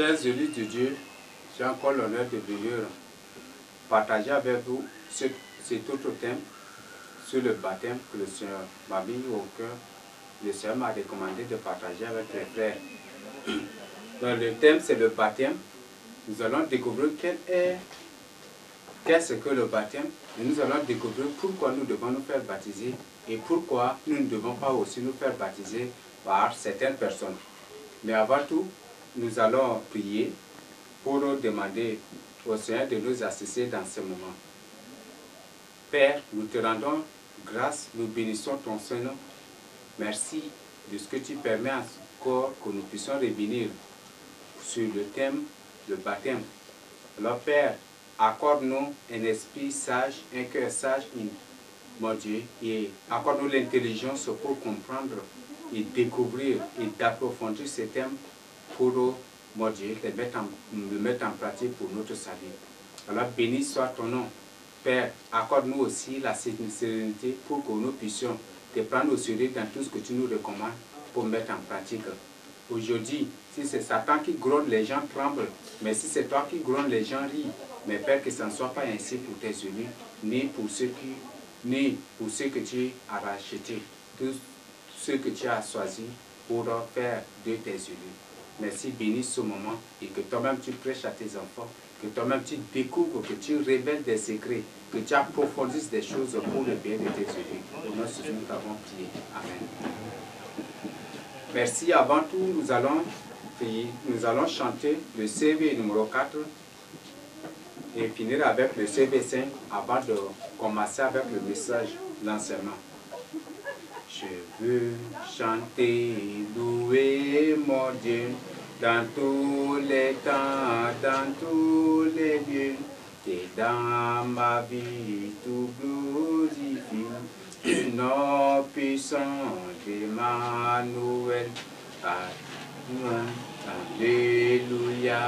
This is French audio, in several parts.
Chers élus de Dieu, j'ai encore l'honneur de venir partager avec vous cet autre thème sur le baptême que le Seigneur m'a mis au cœur. Le Seigneur m'a recommandé de partager avec les frères. Donc, le thème, c'est le baptême. Nous allons découvrir qu'est-ce que le baptême, et nous allons découvrir pourquoi nous devons nous faire baptiser et pourquoi nous ne devons pas aussi nous faire baptiser par certaines personnes. Mais avant tout, nous allons prier pour demander au Seigneur de nous assister dans ce moment. Père, nous te rendons grâce, nous bénissons ton Saint-Nom. Merci de ce que tu permets encore que nous puissions revenir sur le thème du baptême. Alors Père, accorde-nous un esprit sage, un cœur sage, mon Dieu, et accorde-nous l'intelligence pour comprendre et découvrir et d'approfondir ce thème pour, mon Dieu, le mettre en pratique pour notre salut. Alors béni soit ton nom. Père, accorde-nous aussi la sérénité pour que nous puissions te prendre au sérieux dans tout ce que tu nous recommandes pour mettre en pratique. Aujourd'hui, si c'est Satan qui gronde, les gens tremblent. Mais si c'est toi qui gronde, les gens rient. Mais Père, que ça ne soit pas ainsi pour tes élus, ni pour ceux que tu as rachetés, tous ceux que tu as choisis pour faire de tes élus. Merci, bénis ce moment et que toi-même tu prêches à tes enfants, que toi-même tu découvres, que tu révèles des secrets, que tu approfondisses des choses pour le bien de tes élus. Au nom de Jésus, nous t'avons prié. Amen. Merci. Avant tout, nous allons prier. Nous allons chanter le CV numéro 4 et finir avec le CV 5 avant de commencer avec le message, l'enseignement. Je veux chanter, louer mon Dieu dans tous les temps, dans tous les lieux, et dans ma vie tout glorifie. Nom puissant d'Emmanuel. Alléluia,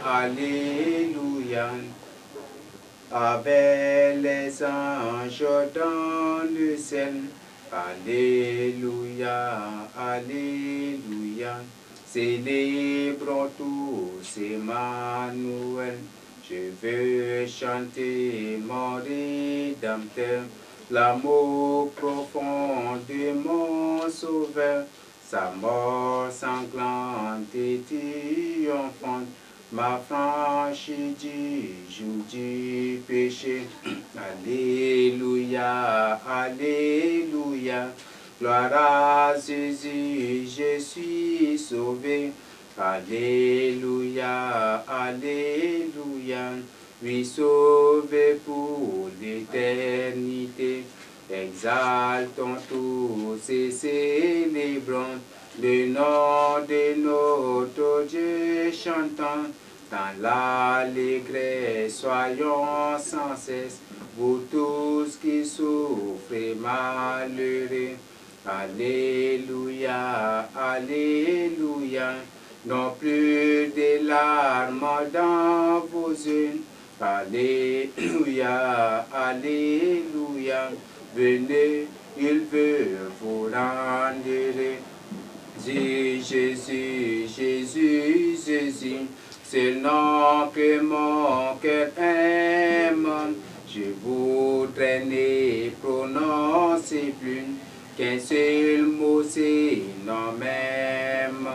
alléluia. Avec les anges dans le ciel. Alléluia, alléluia. Célébrons tous Emmanuel. Je veux chanter mon Rédempteur, l'amour profond de mon Sauveur, sa mort sanglante et triomphante m'a franchi du joug du péché. Alléluia, alléluia. Gloire à Jésus, je suis sauvé. Alléluia, alléluia. Oui, sauvé pour l'éternité. Exaltons tous et célébrons le nom de notre Dieu, chantant dans l'allégresse, soyons sans cesse, vous tous qui souffrez malheureux. Alléluia, alléluia. Non plus de larmes dans vos yeux. Alléluia, alléluia. Venez, il veut vous rendre heureux. Jésus, Jésus, Jésus, c'est le nom que mon cœur aime. Je voudrais ne prononcer plus qu'un seul mot, c'est nom même.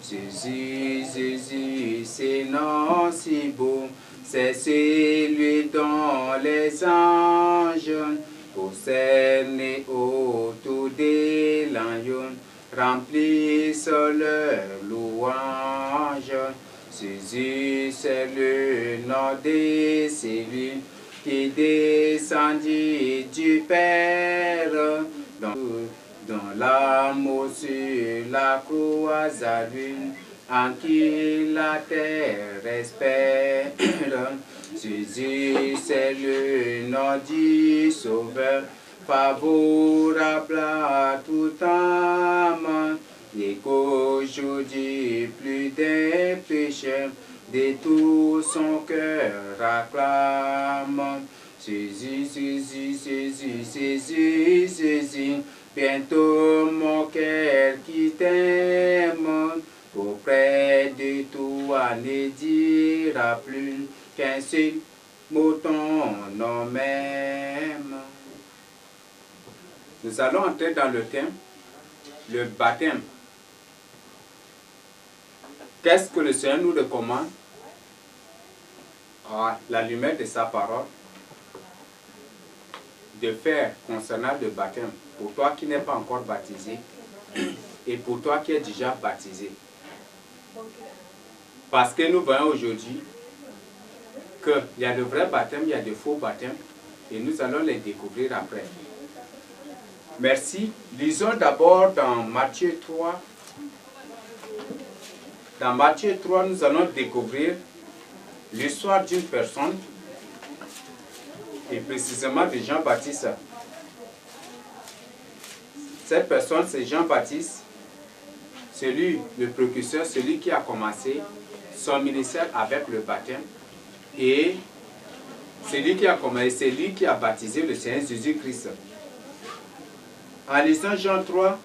Jésus, Jésus, c'est nom si beau, c'est celui dont les anges posernés autour de l'agneau remplissent leur louange. Jésus, c'est le nom de celui qui descendit du Père, dans l'amour sur la croix à lui, en qui la terre espère. Jésus, c'est le nom du Sauveur, favorable à toute âme, et qu'aujourd'hui plus d'un pécheur de tout son cœur acclame. Jésus, Jésus, Jésus, Jésus, Jésus, bientôt mon cœur qui t'aime, auprès de toi Nous allons entrer dans le thème, le baptême. Qu'est-ce que le Seigneur nous recommande à la lumière de sa parole de faire concernant le baptême pour toi qui n'es pas encore baptisé et pour toi qui es déjà baptisé. Parce que nous voyons aujourd'hui qu'il y a de vrais baptêmes, il y a de faux baptêmes et nous allons les découvrir après. Merci. Lisons d'abord dans Matthieu 3. Dans Matthieu 3, nous allons découvrir l'histoire d'une personne et précisément de Jean-Baptiste. Cette personne, c'est Jean-Baptiste, le précurseur, celui qui a commencé son ministère avec le baptême. Et c'est lui qui a commencé, c'est lui qui a baptisé le Seigneur Jésus-Christ. En lisant Jean 3,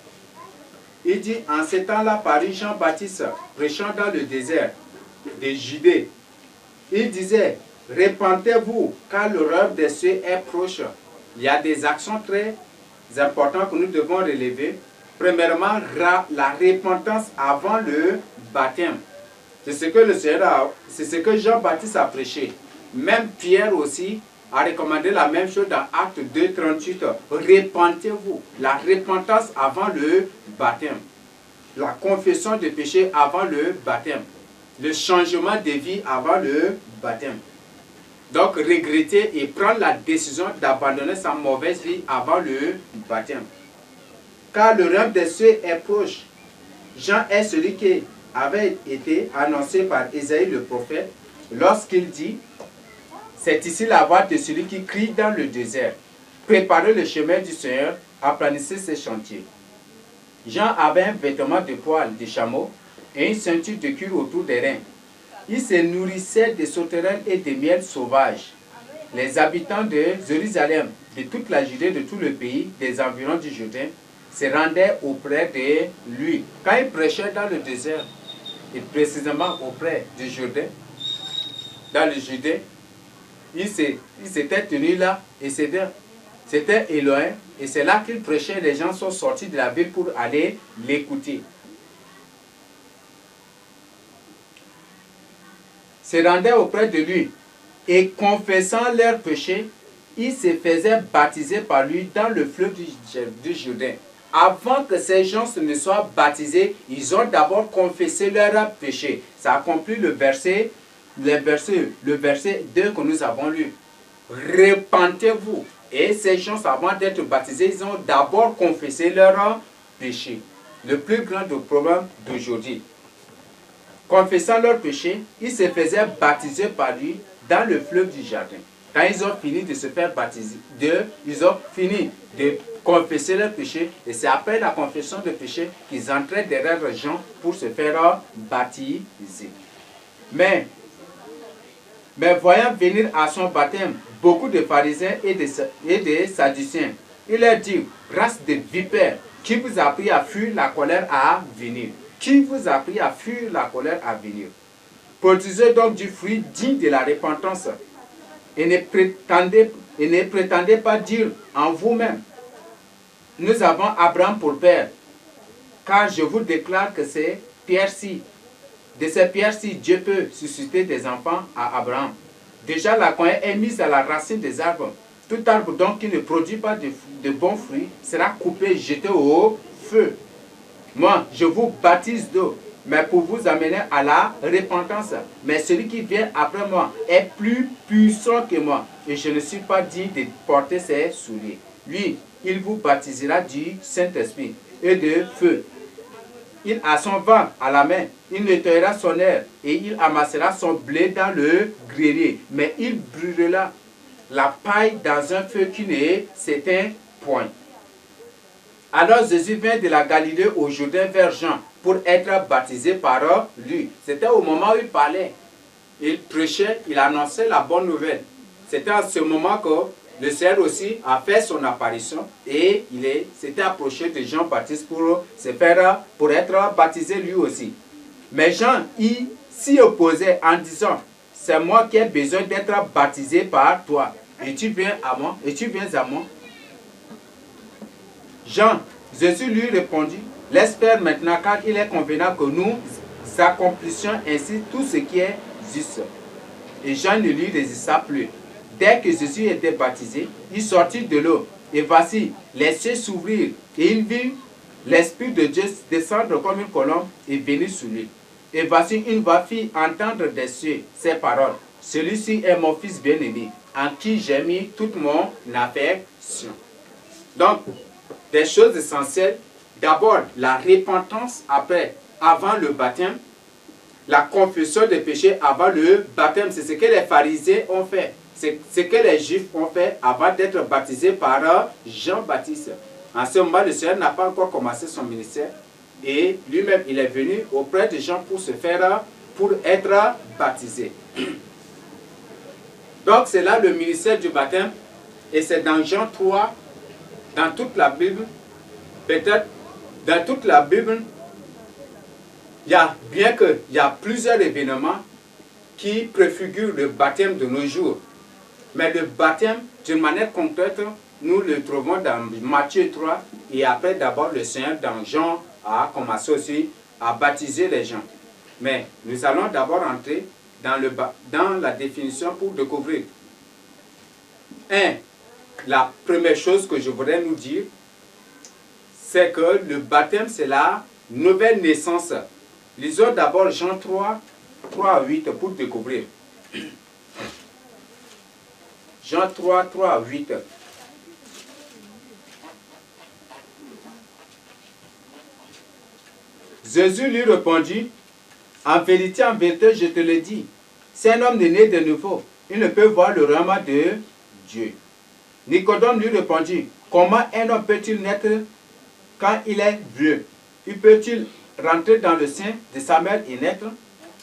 il dit, en ce temps-là parut Jean-Baptiste, prêchant dans le désert de Judée. Il disait, répentez-vous, car l'heure des cieux est proche. Il y a des actions très importantes que nous devons relever. Premièrement, la repentance avant le baptême. C'est ce que le Seigneur c'est ce que Jean-Baptiste a prêché. Même Pierre aussi a recommandé la même chose dans Acte 2, 38. Repentez-vous. La repentance avant le baptême. La confession de péché avant le baptême. Le changement de vie avant le baptême. Donc, regretter et prendre la décision d'abandonner sa mauvaise vie avant le baptême. Car le règne des cieux est proche. Jean est celui qui avait été annoncé par Ésaïe le prophète lorsqu'il dit, c'est ici la voix de celui qui crie dans le désert. Préparez le chemin du Seigneur, aplanissez ses chantiers. Jean avait un vêtement de poil de chameau et une ceinture de cuir autour des reins. Il se nourrissait de sauterelles et de miel sauvage. Les habitants de Jérusalem, de toute la Judée, de tout le pays, des environs du Jourdain, se rendaient auprès de lui. Quand il prêchait dans le désert, et précisément auprès du Jourdain, dans le Judée, il s'était tenu là et c'était Élohim. Et c'est là qu'il prêchait. Les gens sont sortis de la ville pour aller l'écouter. Se rendaient auprès de lui et confessant leurs péchés, ils se faisaient baptiser par lui dans le fleuve du Jourdain. Avant que ces gens ne soient baptisés, ils ont d'abord confessé leurs péchés. Ça accomplit le verset 2 que nous avons lu. Repentez-vous. Et ces gens, avant d'être baptisés, ils ont d'abord confessé leurs péchés. Le plus grand problème d'aujourd'hui. Confessant leurs péchés, ils se faisaient baptiser par lui dans le fleuve du jardin. Quand ils ont fini de se faire baptiser, ils ont fini de confesser leurs péchés, et c'est après la confession de péché qu'ils entraient derrière Jean pour se faire baptiser. Mais voyant venir à son baptême beaucoup de pharisiens et de sadducéens, il leur dit, race de vipères, qui vous a appris à fuir la colère à venir? Qui vous a appris à fuir la colère à venir? Produisez donc du fruit digne de la repentance, et ne prétendez pas dire en vous-même, nous avons Abraham pour père, car je vous déclare que c'est pierre-ci. De ces pierres-ci, Dieu peut susciter des enfants à Abraham. Déjà, la croyance est mise à la racine des arbres. Tout arbre donc qui ne produit pas de bons fruits sera coupé, jeté au feu. Moi, je vous baptise d'eau, mais pour vous amener à la repentance. Mais celui qui vient après moi est plus puissant que moi, et je ne suis pas digne de porter ses souliers. Lui, il vous baptisera du Saint-Esprit et de feu. Il a son vent à la main, il nettoyera son air et il amassera son blé dans le grenier. Mais il brûlera la paille dans un feu qui ne s'éteint point. Alors Jésus vint de la Galilée au Jourdain vers Jean pour être baptisé par lui. C'était au moment où il parlait. Il prêchait, il annonçait la bonne nouvelle. C'était à ce moment que le Seigneur aussi a fait son apparition et il s'était approché de Jean-Baptiste pour être baptisé lui aussi. Mais Jean s'y opposait en disant, c'est moi qui ai besoin d'être baptisé par toi. Et tu viens à moi. Jean, Jésus lui répondit, laisse faire maintenant car il est convenable que nous accomplissions ainsi tout ce qui est juste. Et Jean ne lui résista plus. Dès que Jésus était baptisé, il sortit de l'eau. Et voici, les cieux s'ouvrirent et il vit l'Esprit de Dieu descendre comme une colombe et venir sur lui. Et voici une voix fit entendre des cieux ces paroles. Celui-ci est mon fils bien-aimé, en qui j'ai mis toute mon affection. Donc, des choses essentielles. D'abord, la repentance avant le baptême. La confession des péchés avant le baptême. C'est ce que les pharisiens ont fait. C'est ce que les Juifs ont fait avant d'être baptisés par Jean-Baptiste. En ce moment, le Seigneur n'a pas encore commencé son ministère. Et lui-même, il est venu auprès de Jean pour être baptisé. Donc, c'est là le ministère du baptême. Et c'est dans Jean 3, dans toute la Bible, peut-être dans toute la Bible, bien qu'il y a plusieurs événements qui préfigurent le baptême de nos jours. Mais le baptême, d'une manière concrète, nous le trouvons dans Matthieu 3. Et après, d'abord, le Seigneur, dans Jean, a commencé aussi à baptiser les gens. Mais nous allons d'abord entrer dans la définition pour découvrir. La première chose que je voudrais nous dire, c'est que le baptême, c'est la nouvelle naissance. Lisons d'abord Jean 3, 3 à 8 pour découvrir. Jean 3, 3 à 8. Jésus lui répondit, en vérité, je te le dis, si un homme n'est né de nouveau, il ne peut voir le royaume de Dieu. Nicodème lui répondit, comment un homme peut-il naître quand il est vieux? Il peut-il rentrer dans le sein de sa mère et naître?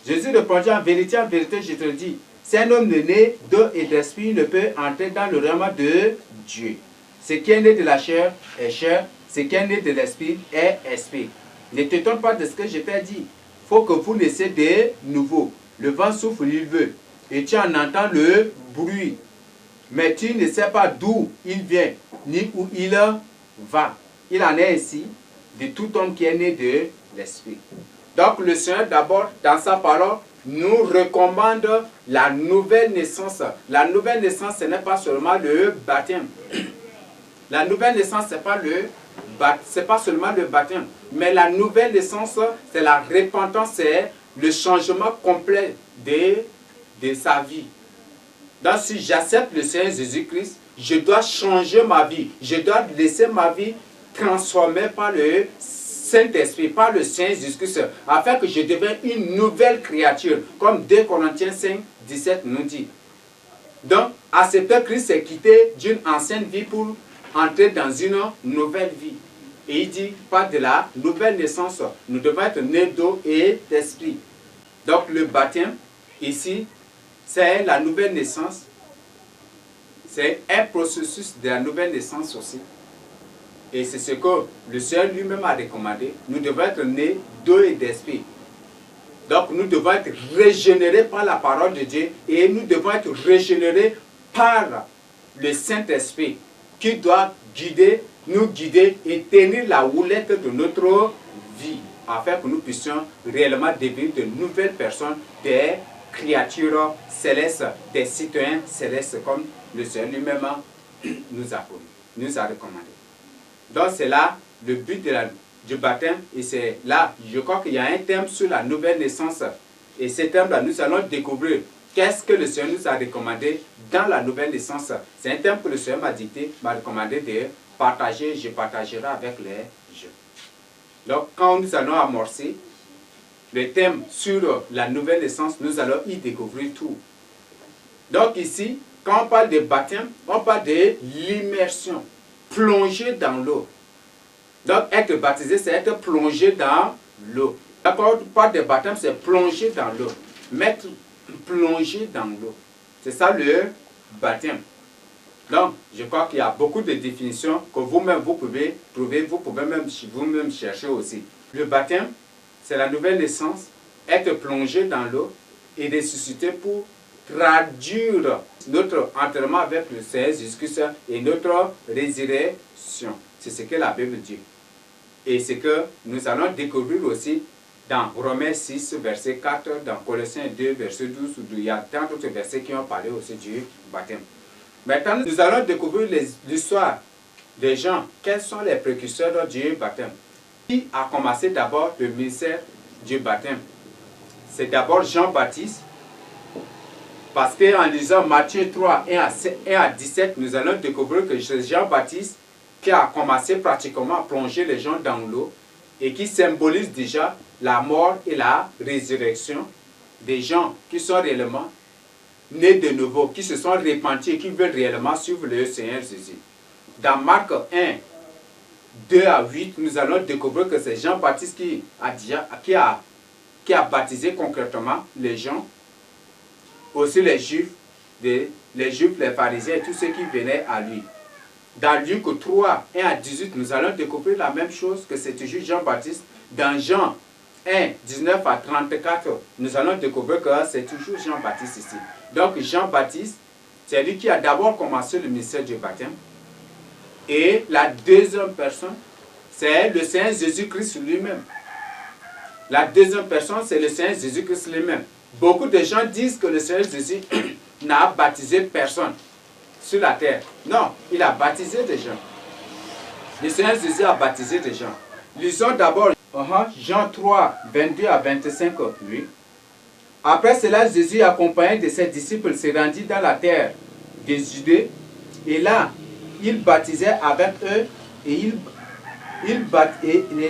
Jésus répondit, en vérité, je te le dis, si un homme n'est né d'eau et d'esprit, il ne peut entrer dans le royaume de Dieu. Ce qui est né de la chair est chair, ce qui est né de l'esprit est esprit. Ne t'étonne pas de ce que je t'ai dit. Il faut que vous naissiez de nouveau. Le vent souffle, il veut, et tu en entends le bruit. Mais tu ne sais pas d'où il vient, ni où il va. Il en est ainsi de tout homme qui est né de l'esprit. Donc le Seigneur, d'abord, dans sa parole, nous recommande la nouvelle naissance. La nouvelle naissance, ce n'est pas seulement le baptême. La nouvelle naissance, ce n'est pas seulement le baptême. Mais la nouvelle naissance, c'est la repentance, c'est le changement complet de sa vie. Donc si j'accepte le Seigneur Jésus-Christ, je dois changer ma vie. Je dois laisser ma vie transformée par le Saint-Esprit, par le Seigneur Jésus-Christ, afin que je devienne une nouvelle créature, comme 2 Corinthiens 5, 17 nous dit. Donc, accepter Christ, c'est quitter d'une ancienne vie pour entrer dans une nouvelle vie. Et il dit, pas de la nouvelle naissance, nous devons être nés d'eau et d'esprit. Donc, le baptême, ici, c'est la nouvelle naissance. C'est un processus de la nouvelle naissance aussi. Et c'est ce que le Seigneur lui-même a recommandé. Nous devons être nés d'eau et d'esprit. Donc nous devons être régénérés par la parole de Dieu et nous devons être régénérés par le Saint-Esprit qui doit nous guider et tenir la houlette de notre vie afin que nous puissions réellement devenir de nouvelles personnes, des créatures célestes, des citoyens célestes comme le Seigneur lui-même nous a recommandé. Donc c'est là le but du baptême et c'est là, je crois qu'il y a un thème sur la nouvelle naissance. Et ce thème-là, nous allons découvrir qu'est-ce que le Seigneur nous a recommandé dans la nouvelle naissance. C'est un thème que le Seigneur m'a dicté, m'a recommandé de partager, je partagerai avec les jeunes. Donc quand nous allons amorcer le thème sur la nouvelle naissance, nous allons y découvrir tout. Donc ici, quand on parle de baptême, on parle de l'immersion. Plonger dans l'eau. Donc être baptisé, c'est être plongé dans l'eau. Quand on parle de baptême, c'est plonger dans l'eau. Plonger dans l'eau. C'est ça le baptême. Donc, je crois qu'il y a beaucoup de définitions que vous-même vous pouvez trouver, vous pouvez même vous-même chercher aussi. Le baptême, c'est la nouvelle naissance, être plongé dans l'eau et ressuscité pour traduire notre enterrement avec le Seigneur Jésus-Christ et notre résurrection. C'est ce que la Bible dit. Et c'est que nous allons découvrir aussi dans Romains 6, verset 4, dans Colossiens 2, verset 12, il y a tant d'autres versets qui ont parlé aussi du baptême. Maintenant, nous allons découvrir l'histoire des gens. Quels sont les précurseurs du baptême? Qui a commencé d'abord le ministère du baptême? C'est d'abord Jean-Baptiste. Parce qu'en lisant Matthieu 3, 1 à 17, nous allons découvrir que c'est Jean-Baptiste qui a commencé pratiquement à plonger les gens dans l'eau et qui symbolise déjà la mort et la résurrection des gens qui sont réellement nés de nouveau, qui se sont repentis et qui veulent réellement suivre le Seigneur Jésus. Dans Marc 1, 2 à 8, nous allons découvrir que c'est Jean-Baptiste qui a baptisé concrètement les gens, aussi les Juifs, les pharisiens et tous ceux qui venaient à lui. Dans Luc 3, 1 à 18, nous allons découvrir la même chose, que c'est toujours Jean-Baptiste. Dans Jean 1, 19 à 34, nous allons découvrir que c'est toujours Jean-Baptiste ici. Donc Jean-Baptiste, c'est lui qui a d'abord commencé le ministère du baptême. Et la deuxième personne, c'est le Seigneur Jésus-Christ lui-même. La deuxième personne, c'est le Seigneur Jésus-Christ lui-même. Beaucoup de gens disent que le Seigneur Jésus n'a baptisé personne sur la terre. Non, il a baptisé des gens. Le Seigneur Jésus a baptisé des gens. Lisons d'abord Jean 3, 22 à 25. Oui. Après cela, Jésus, accompagné de ses disciples, se rendit dans la terre des Judées. Et là, il baptisait avec eux et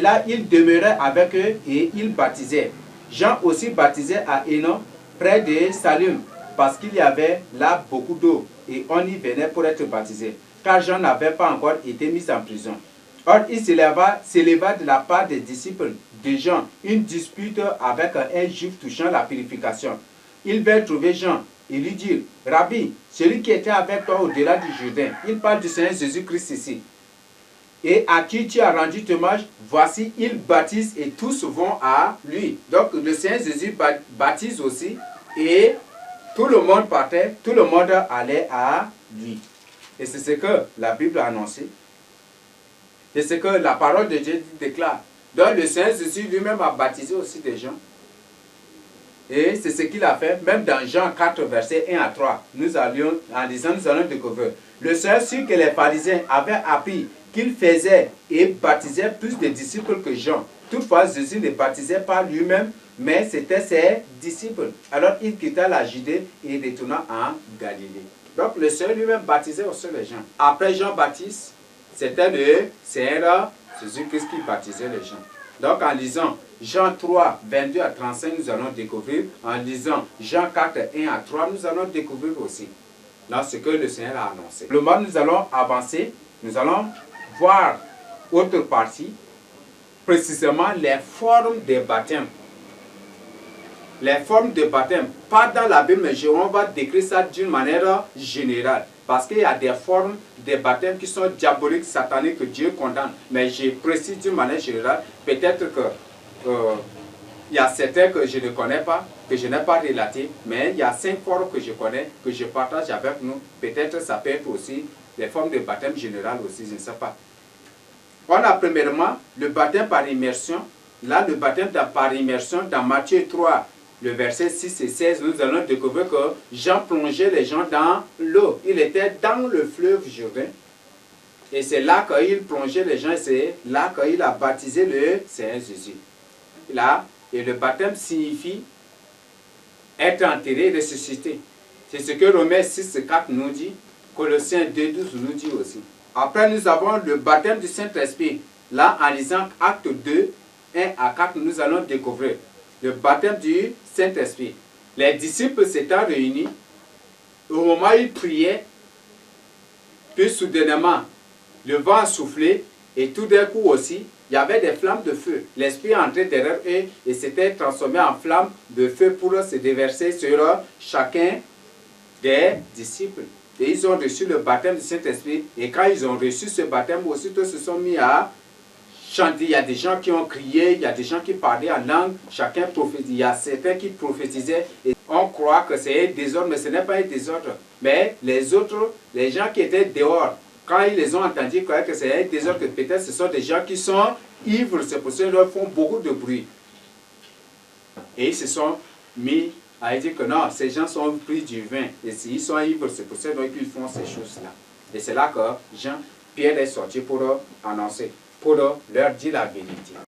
là, il demeurait avec eux et il baptisait. Jean aussi baptisait à Hénon, près de Salim, parce qu'il y avait là beaucoup d'eau et on y venait pour être baptisé, car Jean n'avait pas encore été mis en prison. Or, il s'éleva de la part des disciples de Jean une dispute avec un juif touchant la purification. Il vint trouver Jean et lui dit: Rabbi, celui qui était avec toi au-delà du Jourdain, il parle du Seigneur Jésus-Christ ici, et à qui tu as rendu hommage, voici, il baptise et tous vont à lui. Donc le Seigneur Jésus baptise aussi et tout le monde partait, tout le monde allait à lui. Et c'est ce que la Bible a annoncé. C'est ce que la parole de Dieu déclare. Donc le Seigneur Jésus lui-même a baptisé aussi des gens. Et c'est ce qu'il a fait, même dans Jean 4, verset 1 à 3. Nous allons découvrir. Le Seigneur sut que les pharisiens avaient appris qu'il faisait et baptisait plus de disciples que Jean. Toutefois, Jésus ne baptisait pas lui-même, mais c'était ses disciples. Alors il quitta la Judée et retourna en Galilée. Donc le Seigneur lui-même baptisait aussi les gens. Après Jean-Baptiste, c'était le Seigneur Jésus-Christ qui baptisait les gens. Donc en lisant Jean 3, 22 à 35, nous allons découvrir. En lisant Jean 4, 1 à 3, nous allons découvrir aussi dans ce que le Seigneur a annoncé. Le moment nous allons avancer, nous allons voir autre partie, précisément les formes de baptême. Les formes de baptême, pas dans la Bible, mais on va décrire ça d'une manière générale. Parce qu'il y a des formes de baptême qui sont diaboliques, sataniques, que Dieu condamne. Mais je précise d'une manière générale, peut-être que il y a certains que je ne connais pas, que je n'ai pas relaté, mais il y a 5 formes que je connais, que je partage avec nous. Peut-être ça peut être aussi les formes de baptême générales aussi, je ne sais pas. On a premièrement le baptême par immersion. Là, le baptême par immersion, dans Matthieu 3, le verset 6 et 16, nous allons découvrir que Jean plongeait les gens dans l'eau. Il était dans le fleuve Jourdain. Et c'est là qu'il plongeait les gens, et c'est là qu'il a baptisé le Seigneur Jésus. Là, et le baptême signifie être enterré et ressuscité. C'est ce que Romains 6, 4 nous dit, Colossiens 2, 12 nous dit aussi. Après, nous avons le baptême du Saint-Esprit. Là, en lisant Acte 2, 1 à 4, nous allons découvrir le baptême du Saint-Esprit. Les disciples s'étant réunis, au moment où ils priaient, puis soudainement, le vent a soufflé, et tout d'un coup aussi, il y avait des flammes de feu. L'Esprit est entré derrière eux et s'était transformé en flamme de feu pour se déverser sur chacun des disciples. Et ils ont reçu le baptême du Saint-Esprit. Et quand ils ont reçu ce baptême, aussitôt se sont mis à chanter. Il y a des gens qui ont crié, il y a des gens qui parlaient en langue, chacun prophétisait. Il y a certains qui prophétisaient. Et on croit que c'est un désordre, mais ce n'est pas un désordre. Mais les autres, les gens qui étaient dehors, quand ils les ont entendus, que c'est un désordre, que peut-être ce sont des gens qui sont ivres, c'est pour ça qu'ils font beaucoup de bruit. Et ils se sont mis à dire que non, ces gens sont pris du vin. Et s'ils sont ivres, c'est pour ça qu'ils font ces choses-là. Et c'est là que Pierre est sorti pour annoncer, pour leur dire la vérité.